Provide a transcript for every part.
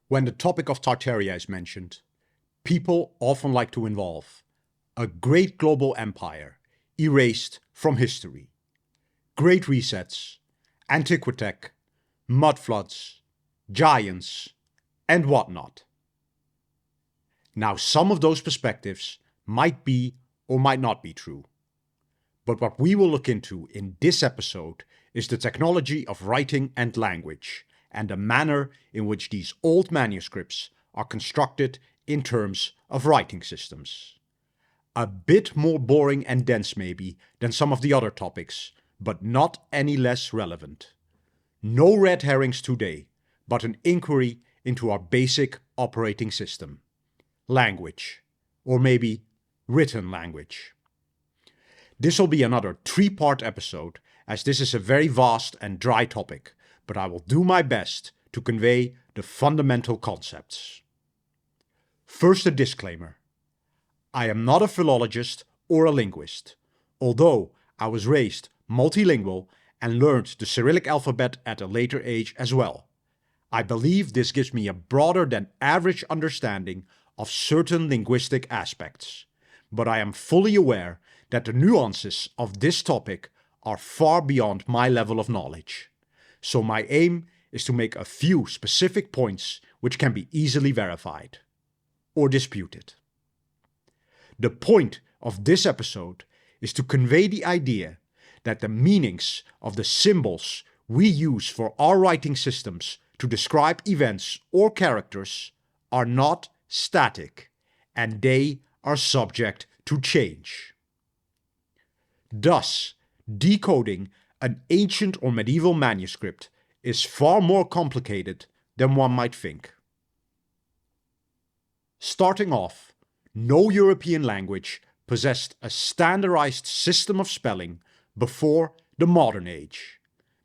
When the topic of Tartaria is mentioned, people often like to involve a great global empire erased from history, great resets, Antiquitech, Mudfloods, giants, and whatnot. Now, some of those perspectives might be or might not be true. But what we will look into in this episode is the technology of writing and language, and the manner in which these old manuscripts are constructed in terms of writing systems. A bit more boring and dense maybe than some of the other topics, but not any less relevant. No red herrings today, but an inquiry into our basic operating system. Language, or maybe written language. This will be another 3-part episode, as this is a very vast and dry topic, but I will do my best to convey the fundamental concepts. First, a disclaimer. I am not a philologist or a linguist, although I was raised multilingual and learned the Cyrillic alphabet at a later age as well. I believe this gives me a broader than average understanding of certain linguistic aspects, but I am fully aware that the nuances of this topic are far beyond my level of knowledge. So my aim is to make a few specific points which can be easily verified or disputed. The point of this episode is to convey the idea that the meanings of the symbols we use for our writing systems to describe events or characters are not static, and they are subject to change. Thus, decoding an ancient or medieval manuscript is far more complicated than one might think. Starting off, no European language possessed a standardized system of spelling before the modern age,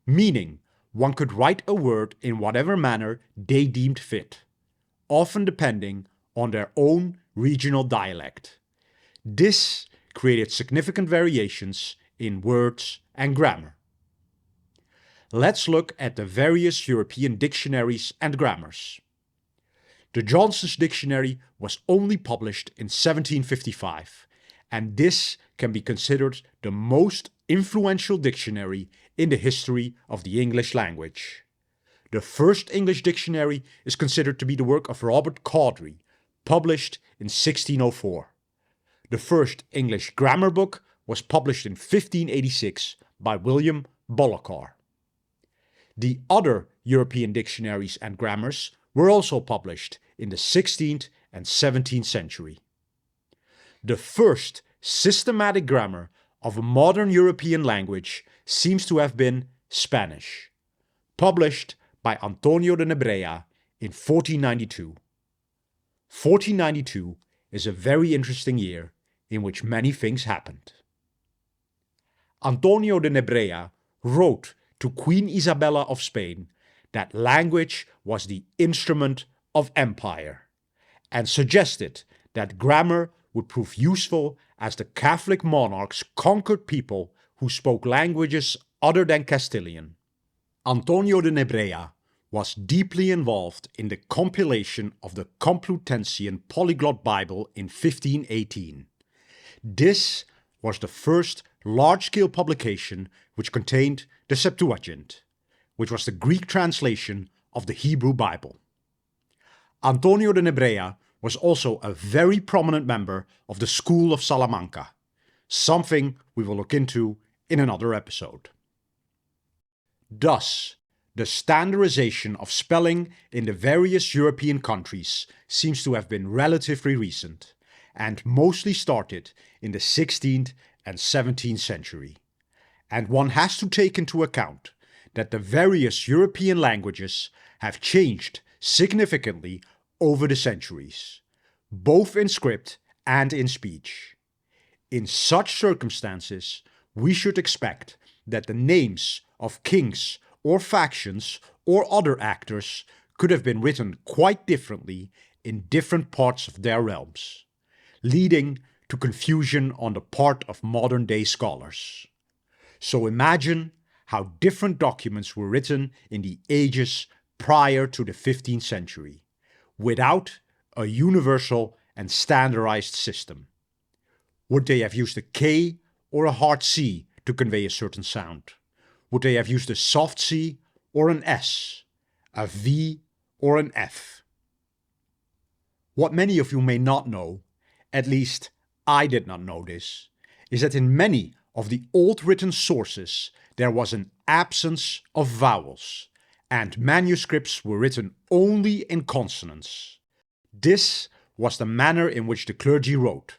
meaning one could write a word in whatever manner they deemed fit, often depending on their own regional dialect. This created significant variations in words and grammar. Let's look at the various European dictionaries and grammars. The Johnson's Dictionary was only published in 1755, and this can be considered the most influential dictionary in the history of the English language. The first English dictionary is considered to be the work of Robert Cowdrey, published in 1604. The first English grammar book was published in 1586 by William Bollocar. The other European dictionaries and grammars were also published in the 16th and 17th century. The first systematic grammar of a modern European language seems to have been Spanish, published by Antonio de Nebrea in 1492. 1492 is a very interesting year in which many things happened. Antonio de Nebrea wrote to Queen Isabella of Spain that language was the instrument of empire, and suggested that grammar would prove useful as the Catholic monarchs conquered people who spoke languages other than Castilian. Antonio de Nebrea was deeply involved in the compilation of the Complutensian Polyglot Bible in 1518. This was the first large-scale publication which contained the Septuagint, which was the Greek translation of the Hebrew Bible. Antonio de Nebrea was also a very prominent member of the School of Salamanca, something we will look into in another episode. Thus, the standardization of spelling in the various European countries seems to have been relatively recent, and mostly started in the 16th and 17th century. And one has to take into account that the various European languages have changed significantly over the centuries, both in script and in speech. In such circumstances, we should expect that the names of kings or factions or other actors could have been written quite differently in different parts of their realms, leading to confusion on the part of modern-day scholars. So imagine how different documents were written in the ages prior to the 15th century, without a universal and standardized system? Would they have used a K or a hard C to convey a certain sound? Would they have used a soft C or an S, a V or an F? What many of you may not know, at least I did not know this, is that in many of the old written sources there was an absence of vowels, and manuscripts were written only in consonants. This was the manner in which the clergy wrote,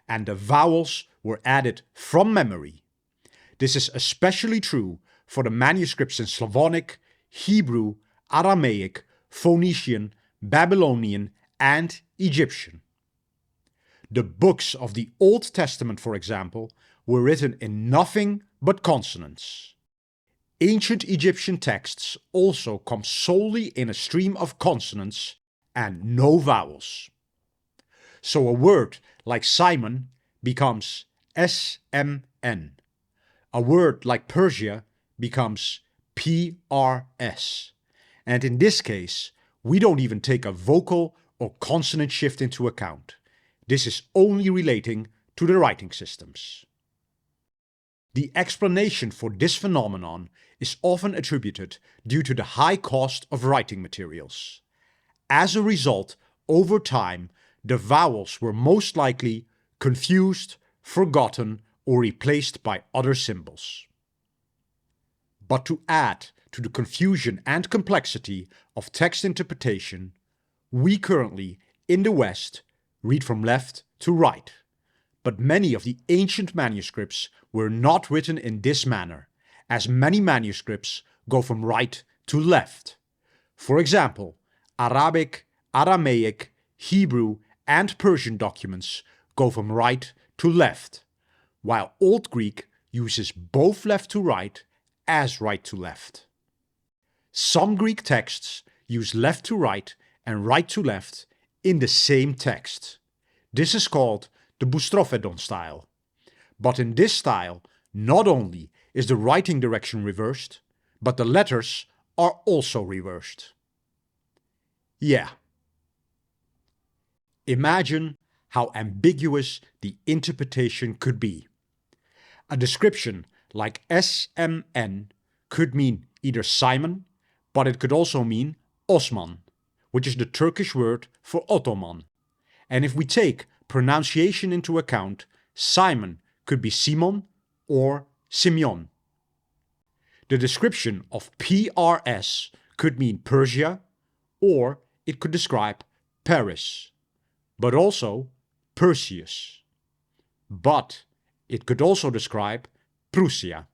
and the vowels were added from memory. This is especially true for the manuscripts in Slavonic, Hebrew, Aramaic, Phoenician, Babylonian, and Egyptian. The books of the Old Testament, for example, were written in nothing but consonants. Ancient Egyptian texts also come solely in a stream of consonants and no vowels. So a word like Simon becomes SMN. A word like Persia becomes PRS. And in this case, we don't even take a vocal or consonant shift into account. This is only relating to the writing systems. The explanation for this phenomenon is often attributed due to the high cost of writing materials. As a result, over time, the vowels were most likely confused, forgotten, or replaced by other symbols. But to add to the confusion and complexity of text interpretation, we currently, in the West, read from left to right. But many of the ancient manuscripts were not written in this manner, as many manuscripts go from right to left. For example, Arabic, Aramaic, Hebrew, and Persian documents go from right to left, while Old Greek uses both left to right as right to left. Some Greek texts use left to right and right to left in the same text. This is called the boustrophedon style. But in this style, not only is the writing direction reversed, but the letters are also reversed. Yeah. Imagine how ambiguous the interpretation could be. A description like SMN could mean either Simon, but it could also mean Osman, which is the Turkish word for Ottoman. And if we take pronunciation into account, Simon could be Simon or Simeon. The description of PRS could mean Persia, or it could describe Paris, but also Perseus. But it could also describe Prussia.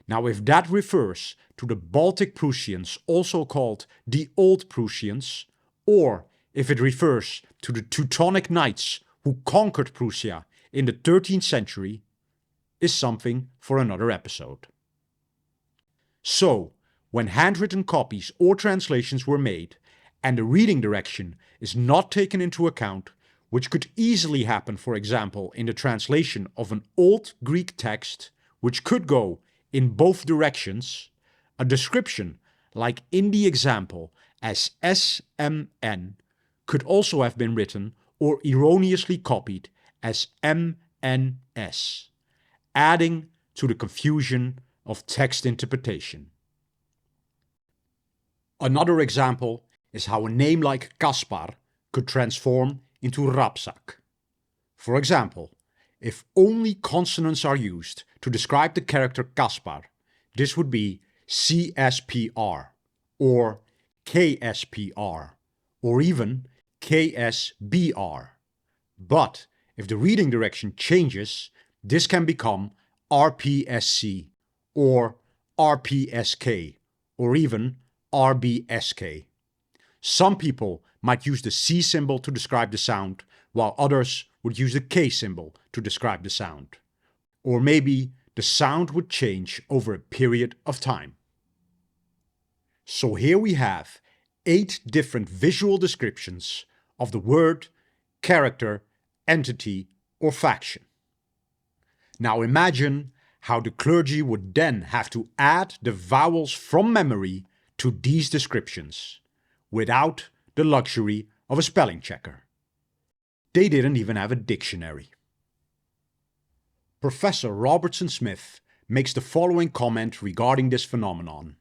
Now, if that refers to the Baltic Prussians, also called the Old Prussians, or if it refers to the Teutonic Knights who conquered Prussia in the 13th century, is something for another episode. So, when handwritten copies or translations were made, and the reading direction is not taken into account, which could easily happen, for example, in the translation of an old Greek text, which could go in both directions, a description, like in the example as SMN, could also have been written or erroneously copied as MNS, adding to the confusion of text interpretation. Another example is how a name like Kaspar could transform into Rapsak. For example, if only consonants are used to describe the character Kaspar, this would be CSPR, or KSPR, or even KSBR. But if the reading direction changes, this can become RPSC, or RPSK, or even RBSK. Some people might use the C symbol to describe the sound, while others would use the K symbol to describe the sound. Or maybe the sound would change over a period of time. So here we have 8 different visual descriptions of the word, character, entity, or faction. Now imagine how the clergy would then have to add the vowels from memory to these descriptions, without the luxury of a spelling checker. They didn't even have a dictionary. Professor Robertson Smith makes the following comment regarding this phenomenon.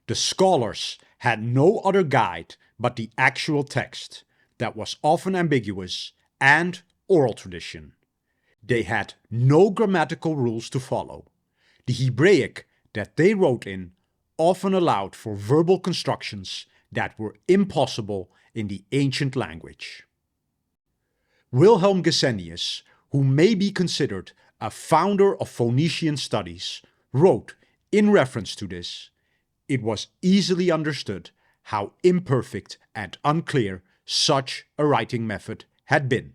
The scholars had no other guide but the actual text, that was often ambiguous, and oral tradition. They had no grammatical rules to follow. The Hebraic that they wrote in often allowed for verbal constructions that were impossible in the ancient language. Wilhelm Gesenius, who may be considered a founder of Phoenician studies, wrote in reference to this, "It was easily understood how imperfect and unclear such a writing method had been."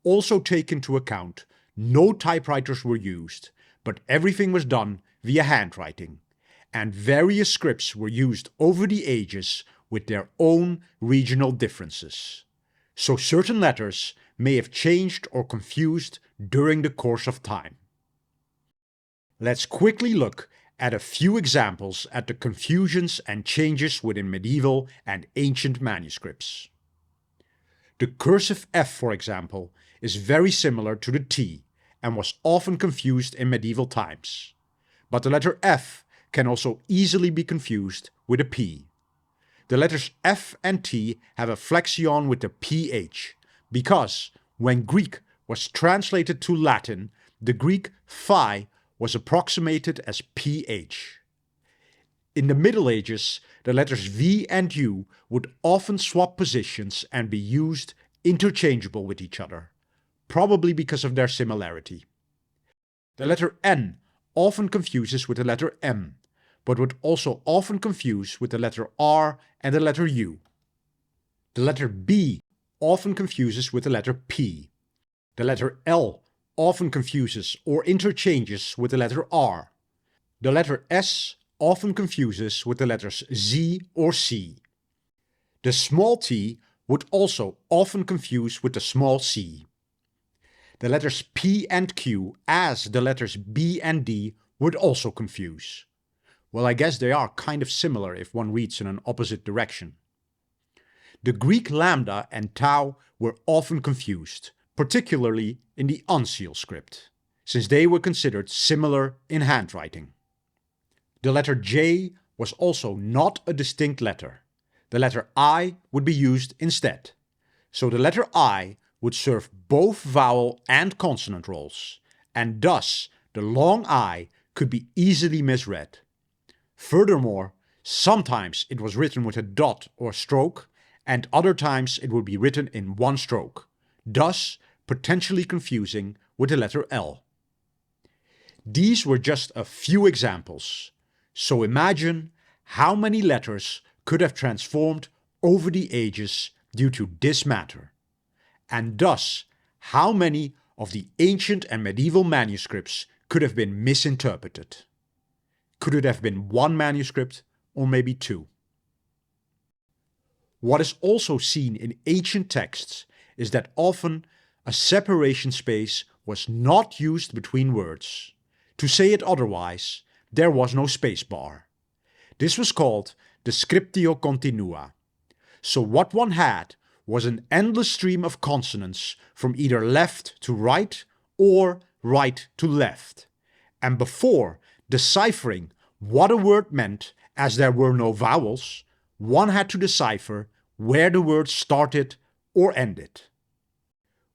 Also take into account, no typewriters were used, but everything was done via handwriting, and various scripts were used over the ages with their own regional differences. So certain letters may have changed or confused during the course of time. Let's quickly look at a few examples at the confusions and changes within medieval and ancient manuscripts. The cursive F, for example, is very similar to the T and was often confused in medieval times. But the letter F can also easily be confused with a P. The letters F and T have a flexion with the PH, because when Greek was translated to Latin, the Greek phi was approximated as PH. In the Middle Ages, the letters V and U would often swap positions and be used interchangeable with each other, probably because of their similarity. The letter N often confuses with the letter M, but would also often confuse with the letter R and the letter U. The letter B often confuses with the letter P. The letter L often confuses or interchanges with the letter R. The letter S often confuses with the letters Z or C. The small t would also often confuse with the small c. The letters P and Q, as the letters B and D, would also confuse. Well, I guess they are kind of similar if one reads in an opposite direction. The Greek lambda and tau were often confused, particularly in the uncial script, since they were considered similar in handwriting. The letter J was also not a distinct letter. The letter I would be used instead. So the letter I would serve both vowel and consonant roles, and thus the long I could be easily misread. Furthermore, sometimes it was written with a dot or stroke, and other times it would be written in one stroke, thus potentially confusing with the letter L. These were just a few examples, so imagine how many letters could have transformed over the ages due to this matter, and thus how many of the ancient and medieval manuscripts could have been misinterpreted. Could it have been one manuscript or maybe two? What is also seen in ancient texts is that often a separation space was not used between words. To say it otherwise, there was no space bar. This was called the scriptio continua. So what one had was an endless stream of consonants from either left to right or right to left. And before deciphering what a word meant, as there were no vowels, one had to decipher where the word started or ended.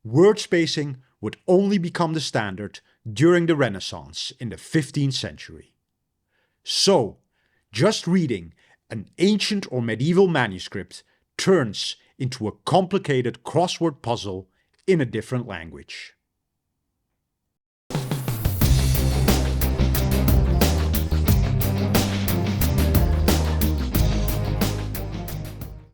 Word spacing would only become the standard during the Renaissance in the 15th century. So, just reading an ancient or medieval manuscript turns into a complicated crossword puzzle in a different language.